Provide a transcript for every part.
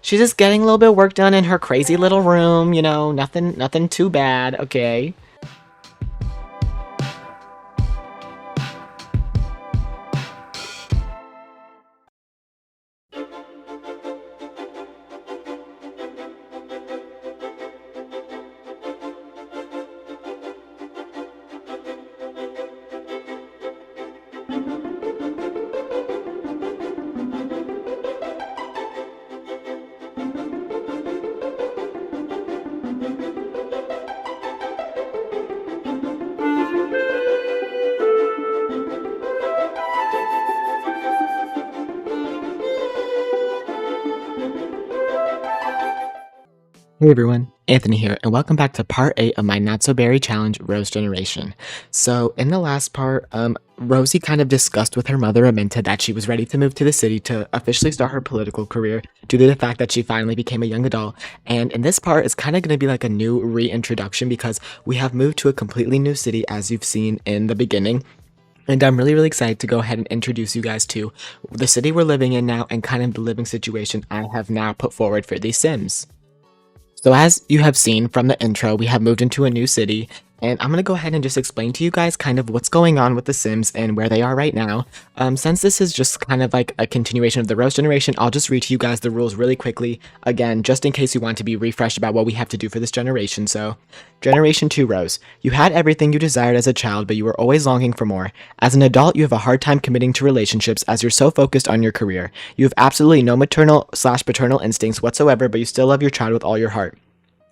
She's just getting a little bit of work done in her crazy little room, you know, nothing too bad, okay? Hey everyone, Anthony here, and welcome back to part 8 of my Not So Berry Challenge Rose Generation. So, in the last part, Rosie kind of discussed with her mother, Aminta, that she was ready to move to the city to officially start her political career due to the fact that she finally became a young adult. And in this part, it's kind of going to be like a new reintroduction because we have moved to a completely new city, as you've seen in the beginning. And I'm really excited to go ahead and introduce you guys to the city we're living in now and kind of the living situation I have now put forward for these Sims. So as you have seen from the intro, we have moved into a new city, and I'm going to go ahead and just explain to you guys kind of what's going on with the Sims and where they are right now. Since this is just kind of like a continuation of the Rose generation, I'll just read to you guys the rules really quickly, again, just in case you want to be refreshed about what we have to do for this generation. So, Generation 2 Rose. You had everything you desired as a child, but you were always longing for more. As an adult, you have a hard time committing to relationships as you're so focused on your career. You have absolutely no maternal/paternal instincts whatsoever, but you still love your child with all your heart.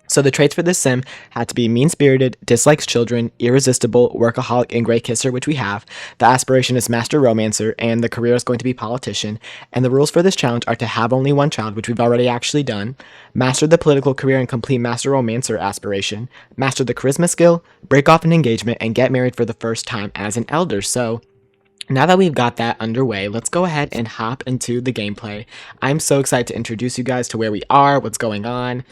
So the traits for this sim had to be mean-spirited, dislikes children, irresistible, workaholic, and great kisser, which we have. The aspiration is master romancer, and the career is going to be politician. And the rules for this challenge are to have only one child, which we've already actually done, master the political career and complete master romancer aspiration, master the charisma skill, break off an engagement, and get married for the first time as an elder. So now that we've got that underway, let's go ahead and hop into the gameplay. I'm so excited to introduce you guys to where we are, what's going on.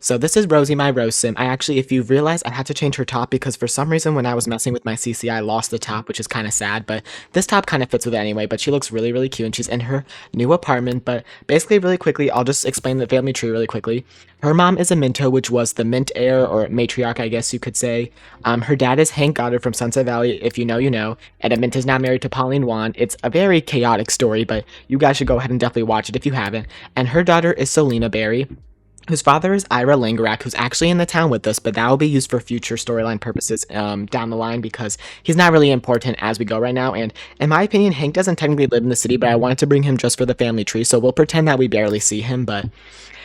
So this is Rosie, my Rose Sim. If you've realized, I had to change her top because for some reason when I was messing with my CC, I lost the top, which is kind of sad, but this top kind of fits with it anyway, but she looks really cute and she's in her new apartment. But basically, really quickly, I'll just explain the family tree really quickly. Her mom is Aminta, which was the mint heir or matriarch, I guess you could say. Her dad is Hank Goddard from Sunset Valley, if you know, you know, and Aminta's now married to Pauline Wan. It's a very chaotic story, but you guys should go ahead and definitely watch it if you haven't. And her daughter is Selena Berry, whose father is Ira Langerak, who's actually in the town with us, but that will be used for future storyline purposes down the line because he's not really important as we go right now. And in my opinion, Hank doesn't technically live in the city, but I wanted to bring him just for the family tree, so we'll pretend that we barely see him, but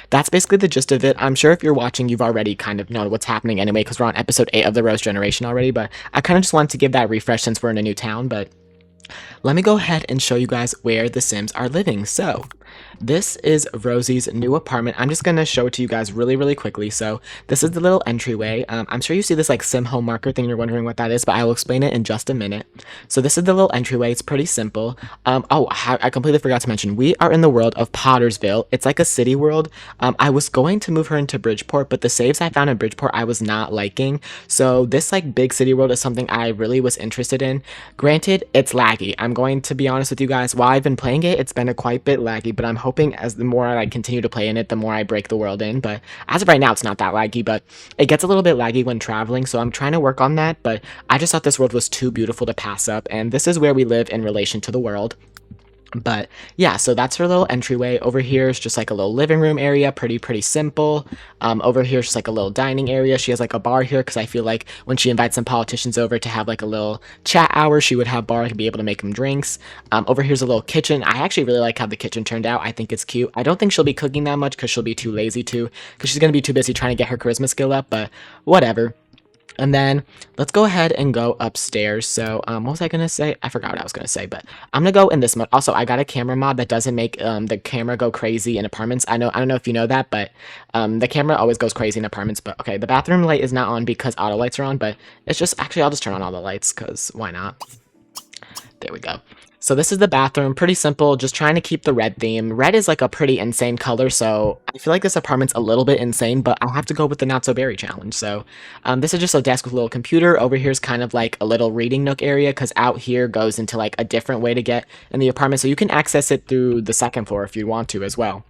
that's basically the gist of it. I'm sure if you're watching, you've already kind of known what's happening anyway because we're on episode 8 of the Rose Generation already, but I kind of just wanted to give that refresh since we're in a new town. But let me go ahead and show you guys where the Sims are living. So this is Rosie's new apartment. I'm just going to show it to you guys really quickly. So this is the little entryway. I'm sure you see this like sim home marker thing. You're wondering what that is, but I will explain it in just a minute. So this is the little entryway. It's pretty simple. I completely forgot to mention, we are in the world of Pottersville. It's like a city world. I was going to move her into Bridgeport, but the saves I found in Bridgeport I was not liking. So this like big city world is something I really was interested in. Granted, it's laggy. I'm going to be honest with you guys. While I've been playing it, it's been a quite bit laggy, but I'm hoping as the more I continue to play in it, the more I break the world in. But as of right now, it's not that laggy, but it gets a little bit laggy when traveling, so I'm trying to work on that. But I just thought this world was too beautiful to pass up, and this is where we live in relation to the world. But yeah, so that's her little entryway. Over here is just like a little living room area, pretty simple. Over here is just like a little dining area. She has like a bar here because I feel like when she invites some politicians over to have like a little chat hour, she would have bar and be able to make them drinks. Over here's a little kitchen. I actually really like how the kitchen turned out. I think it's cute. I don't think she'll be cooking that much because she'll be too lazy to, because she's gonna be too busy trying to get her charisma skill up, but whatever. And then let's go ahead and go upstairs. So what was I gonna say? I forgot what I was gonna say, but I'm gonna go in this mode. Also, I got a camera mod that doesn't make the camera go crazy in apartments. I don't know if you know that, but the camera always goes crazy in apartments. But okay, the bathroom light is not on because auto lights are on, but it's just actually I'll just turn on all the lights because why not? There we go. So this is the bathroom, pretty simple, just trying to keep the red theme. Red is like a pretty insane color, so I feel like this apartment's a little bit insane, but I have to go with the Not So Berry challenge. So this is just a desk with a little computer. Over here is kind of like a little reading nook area, because out here goes into like a different way to get in the apartment, so you can access it through the second floor if you want to as well.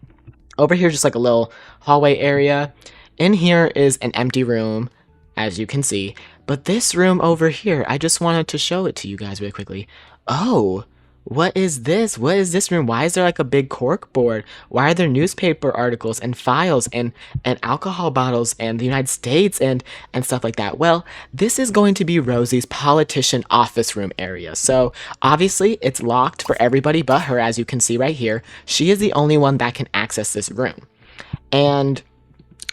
Over here, just like a little hallway area. In here is an empty room, as you can see. But this room over here, I just wanted to show it to you guys really quickly. Oh, what is this? What is this room? Why is there like a big cork board? Why are there newspaper articles and files and alcohol bottles and the United States and stuff like that? Well, this is going to be Rosie's politician office room area. So obviously it's locked for everybody but her, as you can see right here. She is the only one that can access this room. And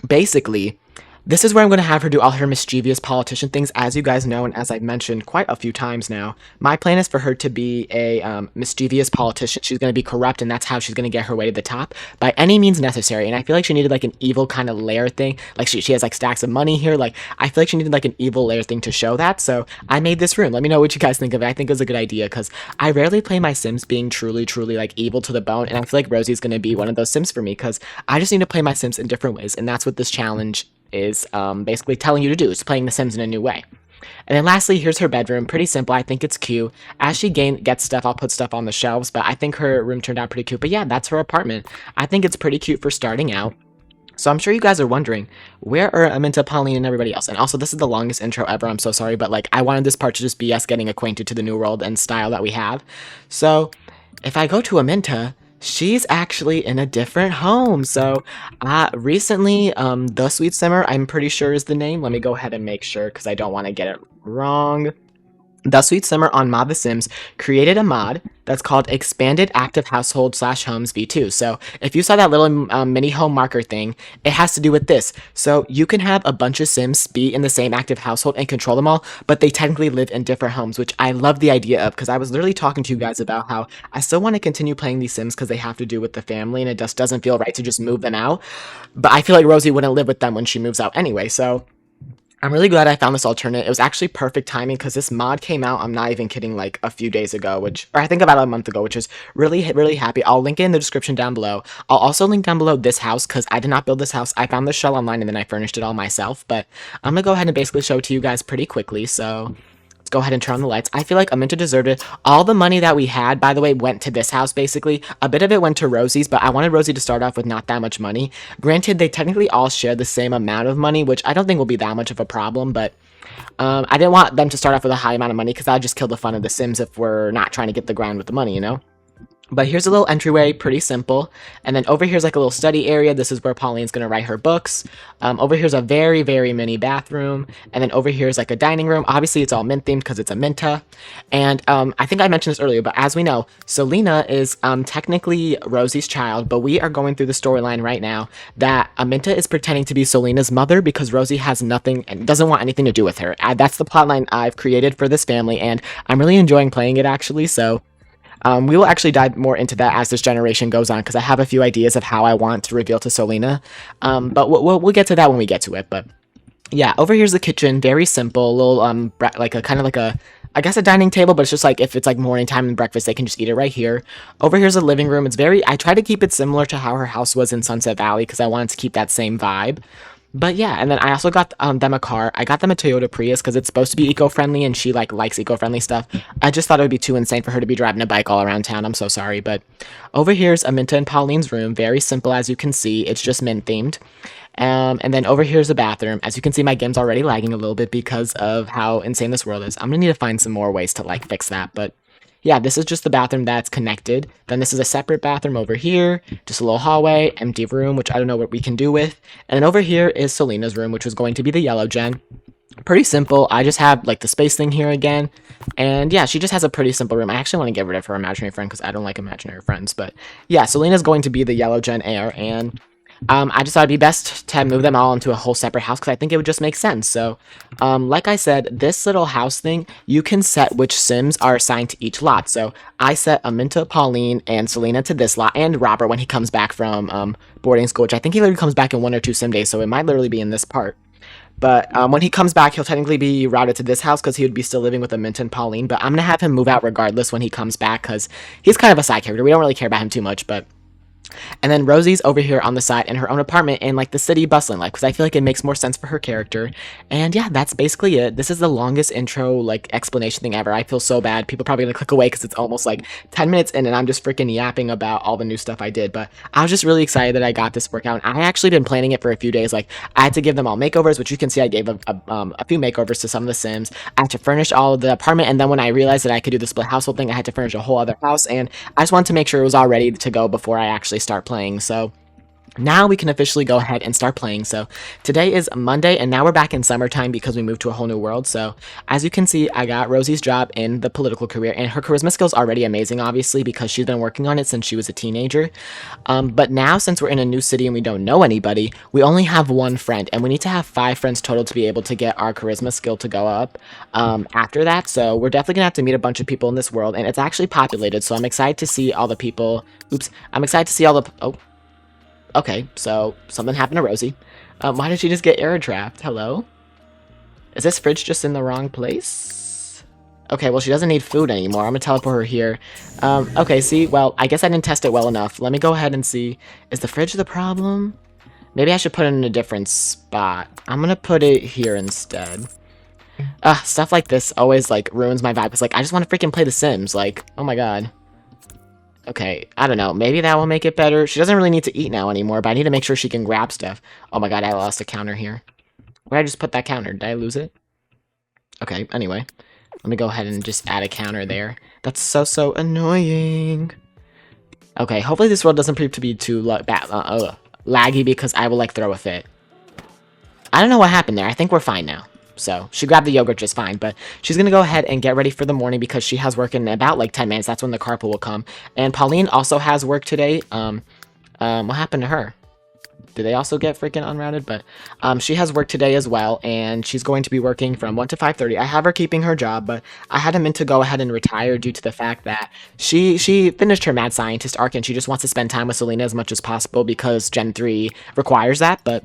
basically, this is where I'm going to have her do all her mischievous politician things. As you guys know, and as I've mentioned quite a few times now, my plan is for her to be a mischievous politician. She's going to be corrupt, and that's how she's going to get her way to the top by any means necessary. And I feel like she needed like an evil kind of lair thing. Like she has like stacks of money here. Like I feel like she needed like an evil lair thing to show that. So I made this room. Let me know what you guys think of it. I think it was a good idea because I rarely play my Sims being truly like evil to the bone. And I feel like Rosie's going to be one of those Sims for me because I just need to play my Sims in different ways. And that's what this challenge is basically telling you to do. It's playing The Sims in a new way. And then lastly, here's her bedroom. Pretty simple. I think it's cute. As she gets stuff, I'll put stuff on the shelves, but I think her room turned out pretty cute. But yeah, that's her apartment. I think it's pretty cute for starting out. So I'm sure you guys are wondering, where are Aminta, Pauline, and everybody else? And also, this is the longest intro ever. I'm so sorry, but like I wanted this part to just be us getting acquainted to the new world and style that we have. So if I go to Aminta, she's actually in a different home. So recently, The Sweet Simmer, I'm pretty sure is the name. Let me go ahead and make sure because I don't want to get it wrong. The Sweet Simmer on Mod The Sims created a mod that's called Expanded Active Household / Homes V2. So if you saw that little mini home marker thing, it has to do with this. So you can have a bunch of Sims be in the same active household and control them all, but they technically live in different homes, which I love the idea of because I was literally talking to you guys about how I still want to continue playing these Sims because they have to do with the family and it just doesn't feel right to just move them out. But I feel like Rosie wouldn't live with them when she moves out anyway, so I'm really glad I found this alternate. It was actually perfect timing because this mod came out, I'm not even kidding, like a few days ago, or I think about a month ago, which is really happy. I'll link it in the description down below. I'll also link down below this house because I did not build this house. I found this shell online and then I furnished it all myself, but I'm gonna go ahead and basically show it to you guys pretty quickly, so let's go ahead and turn on the lights. I feel like Aminta deserved it. All the money that we had, by the way, went to this house, basically. A bit of it went to Rosie's, but I wanted Rosie to start off with not that much money. Granted, they technically all share the same amount of money, which I don't think will be that much of a problem, but I didn't want them to start off with a high amount of money because that would just kill the fun of The Sims if we're not trying to get the grind with the money, you know? But here's a little entryway, pretty simple. And then over here's like a little study area. This is where Pauline's going to write her books. Over here's a very mini bathroom. And then over here's like a dining room. Obviously, it's all mint themed because it's Aminta. And I think I mentioned this earlier, but as we know, Selena is technically Rosie's child. But we are going through the storyline right now that Aminta is pretending to be Selena's mother because Rosie has nothing and doesn't want anything to do with her. That's the plotline I've created for this family. And I'm really enjoying playing it, actually. So we will actually dive more into that as this generation goes on because I have a few ideas of how I want to reveal to Selena. But we'll get to that when we get to it. But yeah, over here's the kitchen. Very simple, little like a kind of like a, I guess a dining table, but it's just like if it's like morning time and breakfast, they can just eat it right here. Over here's a living room. It's very, I try to keep it similar to how her house was in Sunset Valley because I wanted to keep that same vibe. But yeah, and then I also got them a car. I got them a Toyota Prius because it's supposed to be eco-friendly and she likes eco-friendly stuff. I just thought it would be too insane for her to be driving a bike all around town. I'm so sorry. But over here's Aminta and Pauline's room. Very simple, as you can see. It's just mint themed. And then over here's the bathroom. As you can see, my game's already lagging a little bit because of how insane this world is. I'm gonna need to find some more ways to like fix that, but yeah, this is just the bathroom that's connected. Then this is a separate bathroom over here, just a little hallway, empty room, which I don't know what we can do with. And then over here is Selena's room, which was going to be the yellow gen. Pretty simple. I just have like the space thing here again. And yeah, she just has a pretty simple room. I actually want to get rid of her imaginary friend because I don't like imaginary friends. But yeah, Selena's going to be the yellow gen heir, and I just thought it'd be best to move them all into a whole separate house because I think it would just make sense. So, like I said, this little house thing, you can set which Sims are assigned to each lot. So I set Aminta, Pauline, and Selena to this lot, and Robert when he comes back from boarding school, which I think he literally comes back in 1 or 2 Sim days, so it might literally be in this part. But when he comes back, he'll technically be routed to this house because he would be still living with Aminta and Pauline. But I'm going to have him move out regardless when he comes back because he's kind of a side character. We don't really care about him too much, but And then Rosie's over here on the side in her own apartment in like the city bustling life because I feel like it makes more sense for her character. And yeah, that's basically it. This is the longest intro like explanation thing ever. I feel so bad. People probably gonna click away because it's almost like 10 minutes in and I'm just freaking yapping about all the new stuff I did. But I was just really excited that I got this workout. I actually been planning it for a few days. Like I had to give them all makeovers, which you can see I gave a few makeovers to some of the Sims. I had to furnish all of the apartment, and then when I realized that I could do the split household thing, I had to furnish a whole other house. And I just wanted to make sure it was all ready to go before I actually start playing. So now we can officially go ahead and start playing. So today is Monday, and now we're back in summertime because we moved to a whole new world. So as you can see, I got Rosie's job in the political career, and her charisma skills are already amazing, obviously, because she's been working on it since she was a teenager. But now, since we're in a new city and we don't know anybody, we only have one friend, and we need to have 5 friends total to be able to get our charisma skill to go up after that. So we're definitely gonna have to meet a bunch of people in this world, and it's actually populated. So I'm excited to see all the people. Oops, I'm excited to see all the. Oh. Okay, so something happened to Rosie. Why did she just get air trapped? Hello? Is this fridge just in the wrong place? Okay, well, she doesn't need food anymore. I'm gonna teleport her here. Okay, see, well, I guess I didn't test it well enough. Let me go ahead and see. Is the fridge the problem? Maybe I should put it in a different spot. I'm gonna put it here instead. Stuff like this always, like, ruins my vibe. It's like, I just want to freaking play The Sims. Like, oh my god. Okay, I don't know. Maybe that will make it better. She doesn't really need to eat now anymore, but I need to make sure she can grab stuff. Oh my god, I lost a counter here. Where did I just put that counter? Did I lose it? Okay, anyway. Let me go ahead and just add a counter there. That's so annoying. Okay, hopefully this world doesn't prove to be too laggy because I will, like, throw a fit. I don't know what happened there. I think we're fine now. So, she grabbed the yogurt just fine, but she's gonna go ahead and get ready for the morning because she has work in about, like, 10 minutes. That's when the carpool will come. And Pauline also has work today. What happened to her? Did they also get freaking unrouted? But, she has work today as well, and she's going to be working from 1 to 5:30. I have her keeping her job, but I had meant to go ahead and retire due to the fact that she finished her mad scientist arc, and she just wants to spend time with Selena as much as possible because Gen 3 requires that, but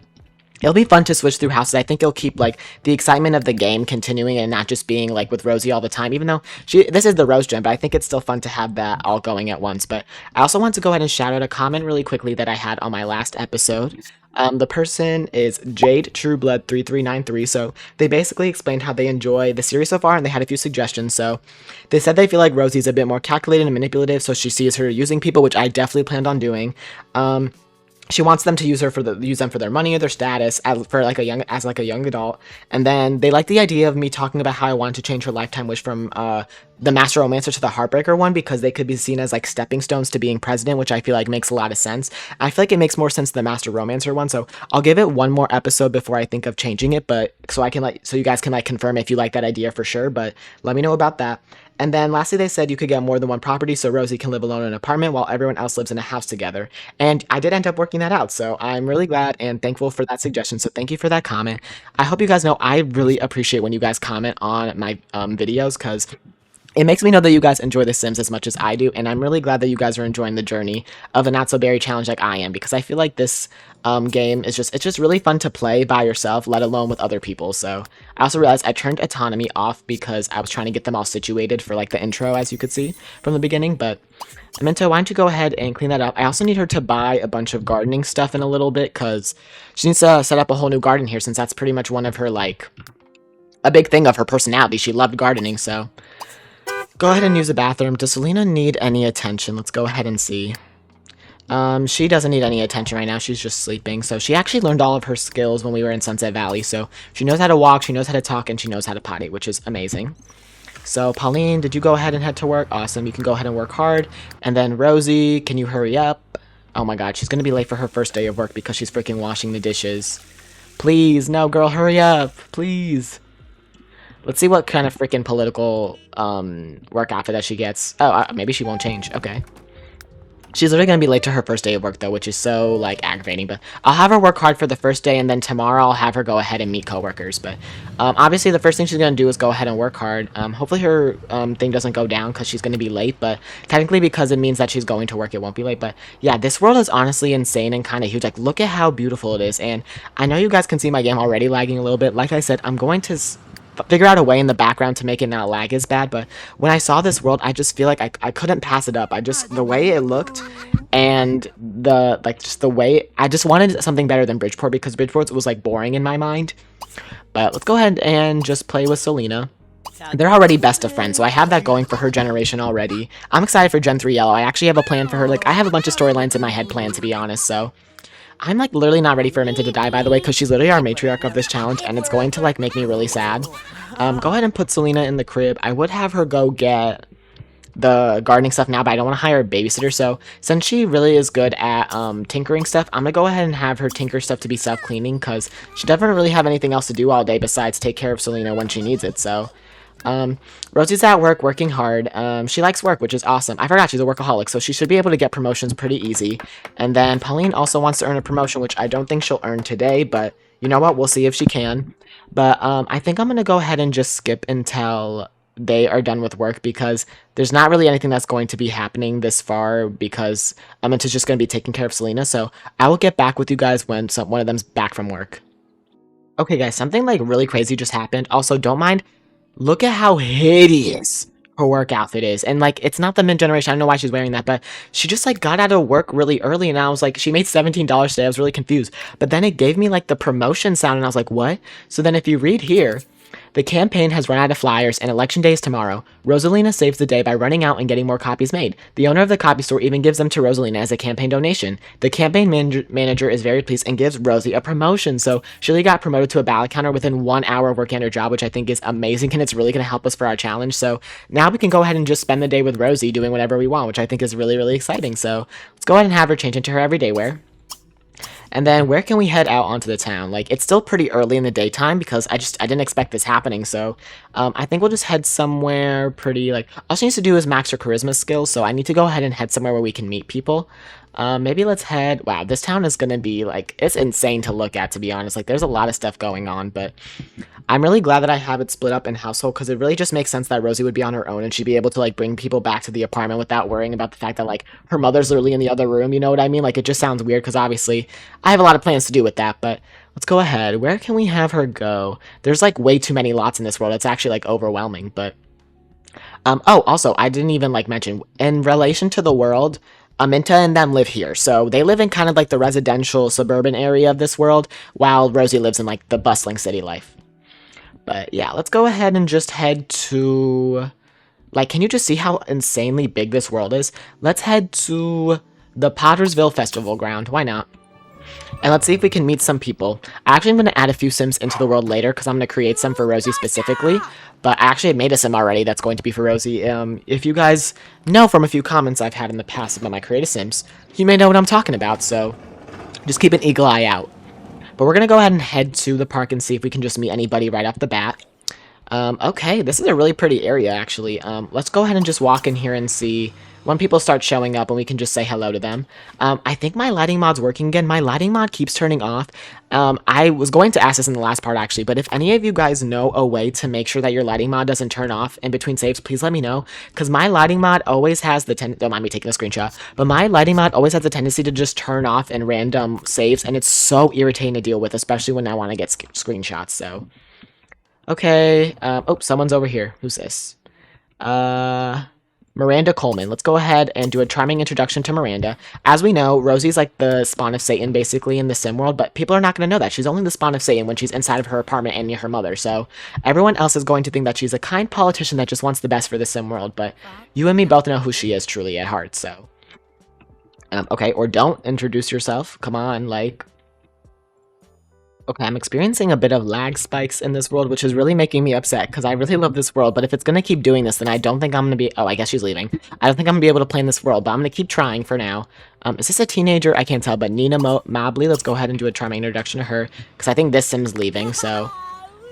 it'll be fun to switch through houses. I think it'll keep, like, the excitement of the game continuing and not just being, like, with Rosie all the time, even though this is the Rose gen, but I think it's still fun to have that all going at once. But I also want to go ahead and shout out a comment really quickly that I had on my last episode. The person is Jade Trueblood 3393. So they basically explained how they enjoy the series so far, and they had a few suggestions. So they said they feel like Rosie's a bit more calculated and manipulative, so she sees her using people, which I definitely planned on doing. She wants them to use them for their money or their status as like a young adult. And then they like the idea of me talking about how I wanted to change her lifetime wish from the Master Romancer to the Heartbreaker one, because they could be seen as like stepping stones to being president, which I feel like makes a lot of sense. I feel like it makes more sense than the Master Romancer one, so I'll give it one more episode before I think of changing it, but so you guys can like confirm if you like that idea for sure, but let me know about that. And then lastly, they said you could get more than one property, so Rosie can live alone in an apartment while everyone else lives in a house together. And I did end up working that out, so I'm really glad and thankful for that suggestion, so thank you for that comment. I hope you guys know I really appreciate when you guys comment on my videos, because it makes me know that you guys enjoy The Sims as much as I do, and I'm really glad that you guys are enjoying the journey of a not-so-berry challenge like I am, because I feel like this game is just really fun to play by yourself, let alone with other people. So I also realized I turned autonomy off because I was trying to get them all situated for like the intro, as you could see from the beginning. But Aminta, why don't you go ahead and clean that up? I also need her to buy a bunch of gardening stuff in a little bit, because she needs to set up a whole new garden here, since that's pretty much one of her, like, a big thing of her personality. She loved gardening, so go ahead and use the bathroom. Does Selena need any attention? Let's go ahead and see. She doesn't need any attention right now. She's just sleeping. So she actually learned all of her skills when we were in Sunset Valley. So she knows how to walk, she knows how to talk, and she knows how to potty, which is amazing. So Pauline, did you go ahead and head to work? Awesome. You can go ahead and work hard. And then Rosie, can you hurry up? Oh my god, she's going to be late for her first day of work because she's freaking washing the dishes. Please, no, girl, hurry up. Please. Let's see what kind of freaking political work outfit that she gets. Oh, maybe she won't change. Okay. She's literally going to be late to her first day of work, though, which is so, like, aggravating. But I'll have her work hard for the first day, and then tomorrow I'll have her go ahead and meet coworkers. But obviously the first thing she's going to do is go ahead and work hard. Hopefully her thing doesn't go down because she's going to be late. But technically, because it means that she's going to work, it won't be late. But yeah, this world is honestly insane and kind of huge. Like, look at how beautiful it is. And I know you guys can see my game already lagging a little bit. Like I said, I'm going to figure out a way in the background to make it not lag as bad. But when I saw this world, I just feel like I couldn't pass it up. The way it looked and just the way, I just wanted something better than Bridgeport because Bridgeport was like boring in my mind. But let's go ahead and just play with Selena. They're already best of friends, so I have that going for her generation already. I'm excited for Gen 3 Yellow. I actually have a plan for her. Like, I have a bunch of storylines in my head planned, to be honest, so... I'm, like, literally not ready for Aminta to die, by the way, because she's literally our matriarch of this challenge, and it's going to, like, make me really sad. Go ahead and put Selena in the crib. I would have her go get the gardening stuff now, but I don't want to hire a babysitter, so since she really is good at tinkering stuff, I'm gonna go ahead and have her tinker stuff to be self-cleaning, because she doesn't really have anything else to do all day besides take care of Selena when she needs it, so... Rosie's at work, working hard. She likes work, which is awesome. I forgot she's a workaholic, so she should be able to get promotions pretty easy. And then Pauline also wants to earn a promotion, which I don't think she'll earn today, but you know what? We'll see if she can. But, I think I'm gonna go ahead and just skip until they are done with work, because there's not really anything that's going to be happening this far, because Aminta's just gonna be taking care of Selena, so I will get back with you guys when one of them's back from work. Okay, guys, something, like, really crazy just happened. Also, don't mind... Look at how hideous her work outfit is. And, like, it's not the mid-generation. I don't know why she's wearing that, but she just, like, got out of work really early, and I was like, she made $17 today. I was really confused. But then it gave me, like, the promotion sound, and I was like, what? So then if you read here, the campaign has run out of flyers, and election day is tomorrow. Rosalina saves the day by running out and getting more copies made. The owner of the copy store even gives them to Rosalina as a campaign donation. The campaign manager is very pleased and gives Rosie a promotion. So Shirley got promoted to a ballot counter within 1 hour of working at her job, which I think is amazing, and it's really going to help us for our challenge. So now we can go ahead and just spend the day with Rosie doing whatever we want, which I think is really, really exciting. So let's go ahead and have her change into her everyday wear. And then where can we head out onto the town? Like, it's still pretty early in the daytime because I didn't expect this happening. So I think we'll just head somewhere pretty, like, all she needs to do is max her charisma skills. So I need to go ahead and head somewhere where we can meet people. Maybe let's head, wow, this town is going to be, like, it's insane to look at, to be honest. Like, there's a lot of stuff going on, but I'm really glad that I have it split up in household because it really just makes sense that Rosie would be on her own and she'd be able to, like, bring people back to the apartment without worrying about the fact that, like, her mother's literally in the other room, you know what I mean? Like, it just sounds weird because obviously I have a lot of plans to do with that, but let's go ahead. Where can we have her go? There's, like, way too many lots in this world. It's actually, like, overwhelming, but... oh, also, I didn't even, like, mention, in relation to the world... Aminta and them live here, so they live in kind of like the residential suburban area of this world, while Rosie lives in like the bustling city life. But yeah, let's go ahead and just head to... Like, can you just see how insanely big this world is? Let's head to the Pottersville Festival Ground. Why not? And let's see if we can meet some people. I actually am going to add a few Sims into the world later because I'm going to create some for Rosie specifically. But I actually made a Sim already that's going to be for Rosie. If you guys know from a few comments I've had in the past about my creative Sims, you may know what I'm talking about, so just keep an eagle eye out. But we're going to go ahead and head to the park and see if we can just meet anybody right off the bat. Okay, this is a really pretty area, actually. Let's go ahead and just walk in here and see when people start showing up and we can just say hello to them. I think my lighting mod's working again. My lighting mod keeps turning off. I was going to ask this in the last part, actually, but if any of you guys know a way to make sure that your lighting mod doesn't turn off in between saves, please let me know, because my lighting mod always has the don't mind me taking a screenshot, but my lighting mod always has the tendency to just turn off in random saves, and it's so irritating to deal with, especially when I want to get screenshots, so... Okay, oh, someone's over here. Who's this? Miranda Coleman. Let's go ahead and do a charming introduction to Miranda. As we know, Rosie's like the spawn of Satan, basically, in the sim world, but people are not going to know that. She's only the spawn of Satan when she's inside of her apartment and near her mother, so everyone else is going to think that she's a kind politician that just wants the best for the sim world, but you and me both know who she is truly at heart, so... okay, or don't introduce yourself. Come on, like... Okay, I'm experiencing a bit of lag spikes in this world, which is really making me upset, because I really love this world, but if it's going to keep doing this, then I don't think I'm going to be... Oh, I guess she's leaving. I don't think I'm going to be able to play in this world, but I'm going to keep trying for now. Is this a teenager? I can't tell, but Nina Mobley, let's go ahead and do a charming introduction to her, because I think this Sim's leaving, so...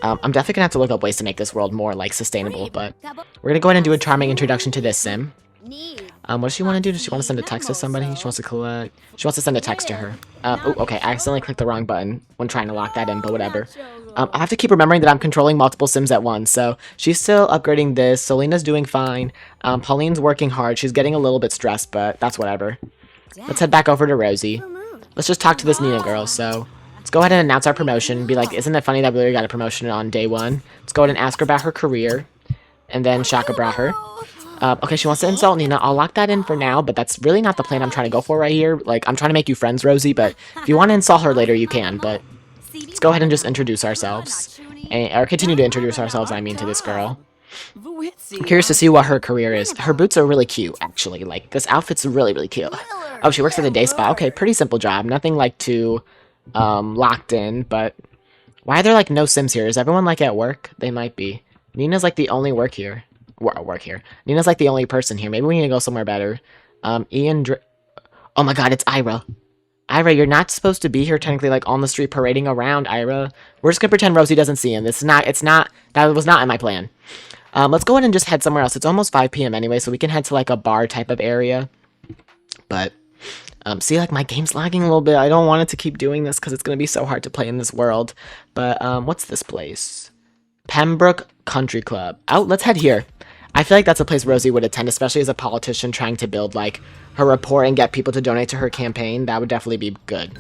I'm definitely going to have to look up ways to make this world more, like, sustainable, but... We're going to go ahead and do a charming introduction to this Sim. What does she want to do? Does she want to send a text to somebody? She wants to collect... She wants to send a text to her. Oh, okay, I accidentally clicked the wrong button when trying to lock that in, but whatever. I have to keep remembering that I'm controlling multiple Sims at once, so she's still upgrading this. Selena's doing fine. Pauline's working hard. She's getting a little bit stressed, but that's whatever. Let's head back over to Rosie. Let's just talk to this Nina girl, so... Let's go ahead and announce our promotion. Be like, isn't it funny that we already got a promotion on day 1? Let's go ahead and ask her about her career. And then Shaka brought her. Okay, she wants to insult Nina. I'll lock that in for now, but that's really not the plan I'm trying to go for right here. Like, I'm trying to make you friends, Rosie, but if you want to insult her later, you can. But let's go ahead and just introduce ourselves. Or continue to introduce ourselves, I mean, to this girl. I'm curious to see what her career is. Her boots are really cute, actually. Like, this outfit's really, really cute. Oh, she works at the day spa. Okay, pretty simple job. Nothing, like, too, locked in, but why are there, like, no Sims here? Is everyone, like, at work? They might be. Nina's, like, the only work here. Nina's, like, the only person here. Maybe we need to go somewhere better. Oh my god, it's Ira. Ira, you're not supposed to be here, technically, like, on the street parading around, Ira. We're just gonna pretend Rosie doesn't see him. That was not in my plan. Let's go ahead and just head somewhere else. It's almost 5 p.m. anyway, so we can head to, like, a bar type of area. But, see, like, my game's lagging a little bit. I don't want it to keep doing this, because it's gonna be so hard to play in this world. But, what's this place? Pembroke Country Club. Oh, let's head here. I feel like that's a place Rosie would attend, especially as a politician trying to build, like, her rapport and get people to donate to her campaign. That would definitely be good.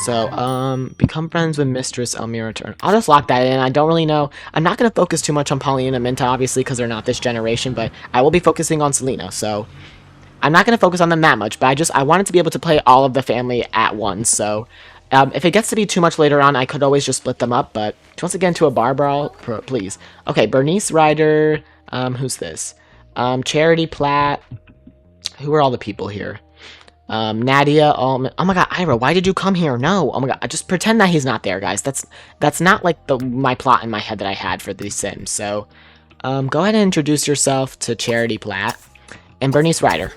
So, become friends with Mistress Elmira Turner. I'll just lock that in. I don't really know. I'm not going to focus too much on Pauline and Aminta, obviously, because they're not this generation, but I will be focusing on Selena, so I'm not going to focus on them that much, but I wanted to be able to play all of the family at once, so if it gets to be too much later on, I could always just split them up, but she wants to get into a bar brawl, please. Okay, Bernice Ryder, who's this? Charity Platt. Who are all the people here? Nadia, oh my god, Ira, why did you come here? No, oh my god, just pretend that he's not there, guys. That's not like my plot in my head that I had for these Sims. So, go ahead and introduce yourself to Charity Platt and Bernice Ryder.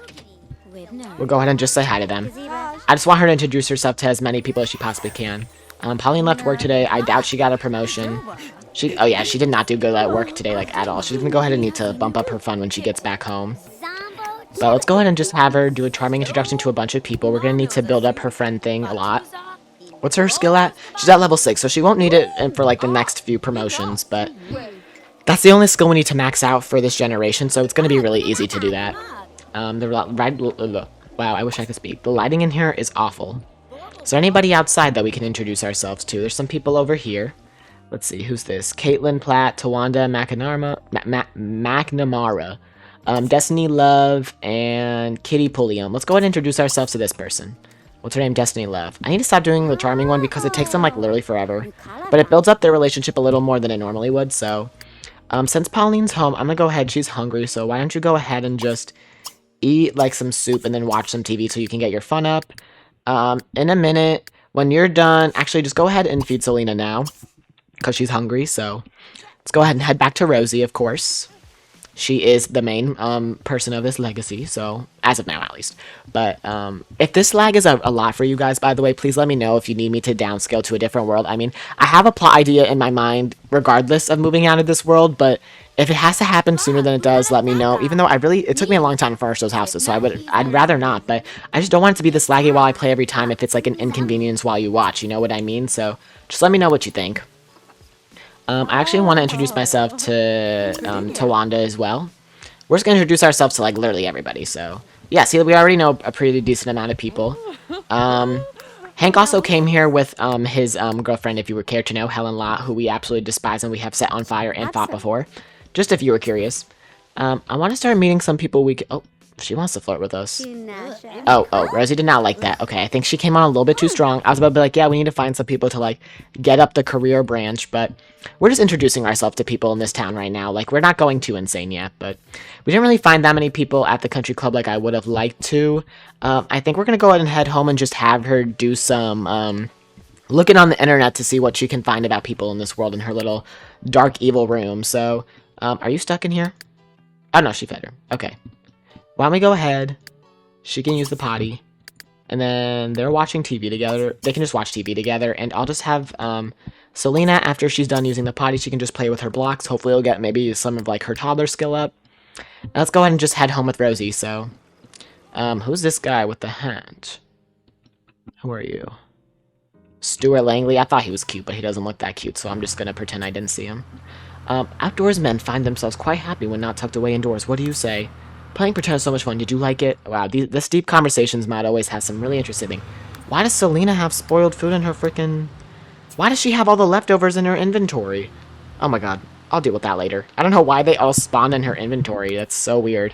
We'll go ahead and just say hi to them. I just want her to introduce herself to as many people as she possibly can. Pauline left work today. I doubt she got a promotion. Oh yeah, she did not do good at work today, like, at all. She's gonna go ahead and need to bump up her fun when she gets back home. But let's go ahead and just have her do a charming introduction to a bunch of people. We're going to need to build up her friend thing a lot. What's her skill at? She's at level 6, so she won't need it for, like, the next few promotions. But that's the only skill we need to max out for this generation, so it's going to be really easy to do that. Wow, I wish I could speak. The lighting in here is awful. Is there anybody outside that we can introduce ourselves to? There's some people over here. Let's see, who's this? Caitlin Platt, Tawanda McNamara. Destiny Love, and Kitty Pulliam. Let's go ahead and introduce ourselves to this person. What's her name? Destiny Love. I need to stop doing the charming one because it takes them, like, literally forever. But it builds up their relationship a little more than it normally would, so... since Pauline's home, I'm gonna go ahead. She's hungry, so why don't you go ahead and just eat, like, some soup and then watch some TV so you can get your fun up. In a minute, when you're done... Actually, just go ahead and feed Selena now because she's hungry, so... Let's go ahead and head back to Rosie, of course. She is the main person of this legacy, so as of now at least. But if this lag is a lot for you guys, by the way, please let me know if you need me to downscale to a different world. I mean, I have a plot idea in my mind regardless of moving out of this world, but if it has to happen sooner than it does, let me know. Even though it took me a long time to furnish those houses, so I'd rather not, but I just don't want it to be this laggy while I play every time if it's like an inconvenience while you watch, you know what I mean? So just let me know what you think. I actually want to introduce myself to Wanda as well. We're just going to introduce ourselves to, like, literally everybody, so... Yeah, see, we already know a pretty decent amount of people. Hank also came here with his girlfriend, if you would care to know, Helen Lott, who we absolutely despise and we have set on fire and fought before. Just if you were curious. I want to start meeting some people we can... Oh, she wants to flirt with us. Oh, Rosie did not like that. Okay, I think she came on a little bit too strong. I was about to be like, yeah, we need to find some people to, like, get up the career branch, but we're just introducing ourselves to people in this town right now. Like, we're not going too insane yet, but we didn't really find that many people at the country club like I would have liked to. I think we're going to go ahead and head home and just have her do some, looking on the internet to see what she can find about people in this world in her little dark, evil room. So, are you stuck in here? Oh, no, she fed her. Okay. Why don't we go ahead, she can use the potty, and then they're watching TV together. They can just watch TV together, and I'll just have Selena, after she's done using the potty, she can just play with her blocks. Hopefully it'll get maybe some of, like, her toddler skill up. Now let's go ahead and just head home with Rosie, so... who's this guy with the hat? Who are you? Stuart Langley. I thought he was cute, but he doesn't look that cute, so I'm just gonna pretend I didn't see him. Outdoors men find themselves quite happy when not tucked away indoors. What do you say? Playing pretend is so much fun. Did you like it? Wow, this deep conversations mod always has some really interesting things. Why does Selena have spoiled food in her freaking... Why does she have all the leftovers in her inventory? Oh my god. I'll deal with that later. I don't know why they all spawned in her inventory. That's so weird.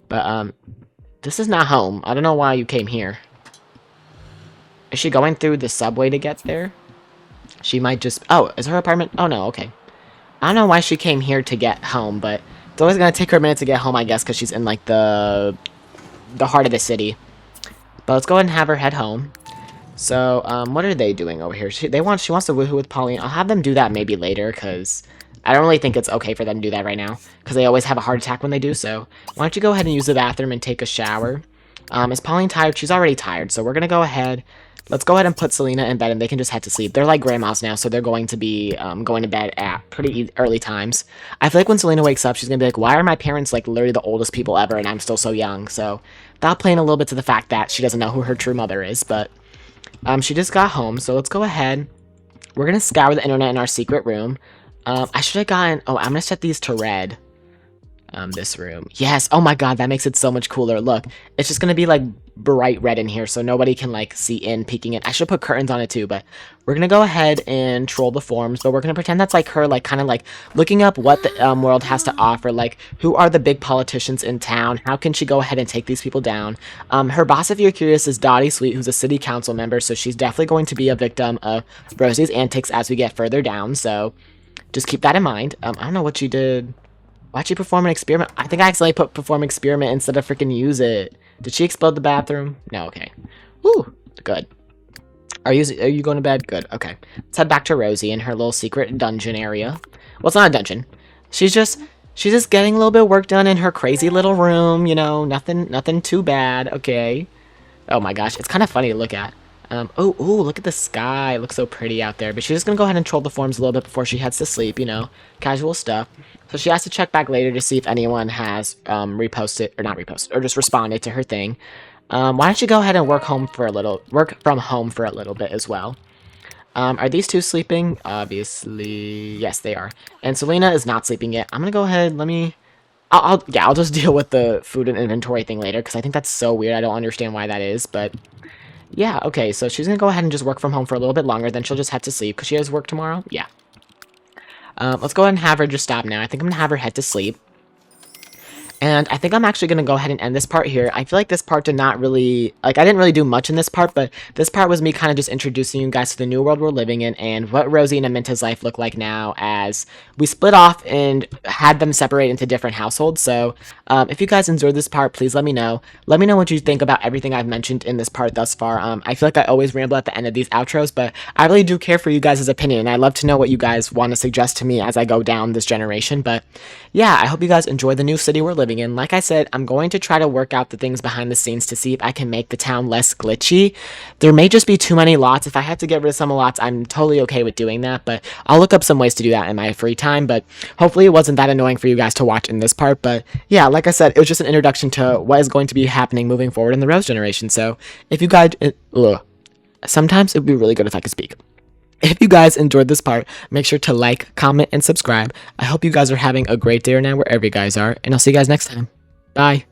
But, this is not home. I don't know why you came here. Is she going through the subway to get there? She might just... Oh, is her apartment... Oh, no, okay. I don't know why she came here to get home, but it's always going to take her a minute to get home, I guess, because she's in, like, the heart of the city. But let's go ahead and have her head home. So, what are they doing over here? She wants to woohoo with Pauline. I'll have them do that maybe later, because I don't really think it's okay for them to do that right now, because they always have a heart attack when they do so. Why don't you go ahead and use the bathroom and take a shower? Is Pauline tired? She's already tired, so we're going to go ahead. Let's go ahead and put Selena in bed, and they can just head to sleep. They're like grandmas now, so they're going to be going to bed at pretty early times. I feel like when Selena wakes up, she's going to be like, why are my parents like literally the oldest people ever, and I'm still so young? So that'll play in a little bit to the fact that she doesn't know who her true mother is, but she just got home, so let's go ahead. We're going to scour the internet in our secret room. I should have gotten... Oh, I'm going to set these to red. This room. Yes. Oh my god, that makes it so much cooler. Look, it's just gonna be like bright red in here, so nobody can like see in peeking in. I should put curtains on it too, but we're gonna go ahead and troll the forums, but we're gonna pretend that's like her, like kind of like looking up what the world has to offer, like who are the big politicians in town, how can she go ahead and take these people down. Her boss, if you're curious, is Dottie Sweet, who's a city council member, so she's definitely going to be a victim of Rosie's antics as we get further down, so just keep that in mind. I don't know what she did. Why'd she perform an experiment? I think I accidentally put perform experiment instead of freaking use it. Did she explode the bathroom? No, okay. Woo, good. Are you going to bed? Good, okay. Let's head back to Rosie in her little secret dungeon area. Well, it's not a dungeon. She's just getting a little bit of work done in her crazy little room, you know, nothing too bad, okay. Oh my gosh, it's kind of funny to look at. Oh, look at the sky. It looks so pretty out there. But she's just going to go ahead and troll the forums a little bit before she heads to sleep, you know. Casual stuff. So she has to check back later to see if anyone has reposted, or not reposted, or just responded to her thing. Why don't you go ahead and work from home for a little bit as well. Are these two sleeping? Obviously, yes, they are. And Selena is not sleeping yet. I'm going to go ahead, I'll just deal with the food and inventory thing later, because I think that's so weird. I don't understand why that is, but... Yeah, okay, so she's gonna go ahead and just work from home for a little bit longer, then she'll just head to sleep, because she has work tomorrow? Yeah. Let's go ahead and have her just stop now. I think I'm gonna have her head to sleep. And I think I'm actually going to go ahead and end this part here. I feel like this part did not really, like, I didn't really do much in this part, but this part was me kind of just introducing you guys to the new world we're living in and what Rosie and Aminta's life look like now as we split off and had them separate into different households. So if you guys enjoyed this part, please let me know. Let me know what you think about everything I've mentioned in this part thus far. I feel like I always ramble at the end of these outros, but I really do care for you guys' opinion, and I'd love to know what you guys want to suggest to me as I go down this generation. But yeah, I hope you guys enjoy the new city we're living in. Like I said, I'm going to try to work out the things behind the scenes to see if I can make the town less glitchy. There may just be too many lots. If I have to get rid of some lots, I'm totally okay with doing that, but I'll look up some ways to do that in my free time. But hopefully it wasn't that annoying for you guys to watch in this part. But yeah, like I said, it was just an introduction to what is going to be happening moving forward in the Rose generation. So if you guys, sometimes it would be really good if I could speak. If you guys enjoyed this part, make sure to like, comment, and subscribe. I hope you guys are having a great day or night wherever you guys are, and I'll see you guys next time. Bye.